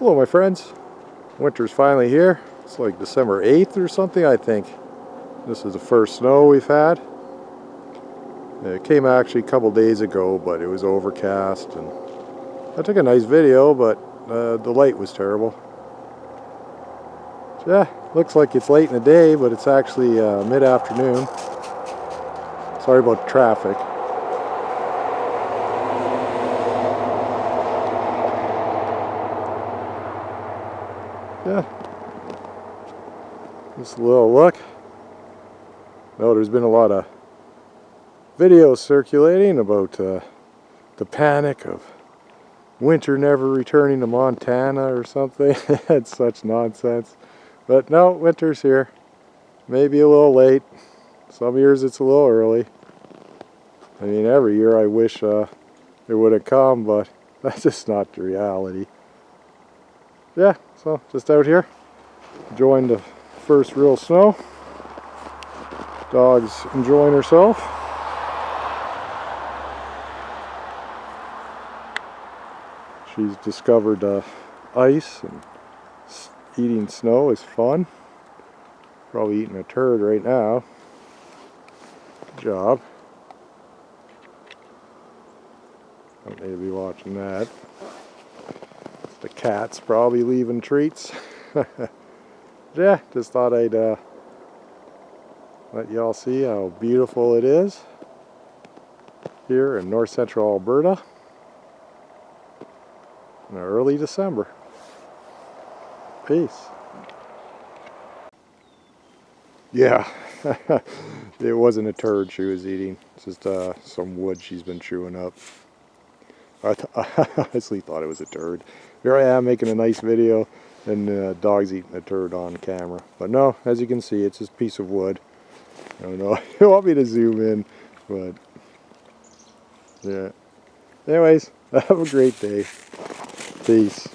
Hello my friends, winter's finally here. It's like December 8th or something, I think. This is the first snow we've had. It came actually a couple days ago, but it was overcast and I took a nice video, but the light was terrible. So yeah, looks like it's late in the day, but it's actually mid-afternoon. Sorry about the traffic. Yeah, just a little look. No, there's been a lot of videos circulating about the panic of winter never returning to Montana or something. It's such nonsense. But no, winter's here. Maybe a little late. Some years it's a little early. I mean, every year I wish it would have come, but that's just not the reality. Yeah, so just out here, enjoying the first real snow. Dog's enjoying herself. She's discovered ice, and eating snow is fun. Probably eating a turd right now. Good job. Don't need to be watching that. The cat's probably leaving treats. Yeah, just thought I'd let y'all see how beautiful it is here in north central Alberta in early December. Peace. Yeah, it wasn't a turd she was eating. It's just some wood she's been chewing up. I honestly thought it was a turd. Here I am making a nice video and the dog's eating a turd on camera. But no, as you can see, it's just a piece of wood. I don't know if you want me to zoom in, but yeah. Anyways, have a great day. Peace.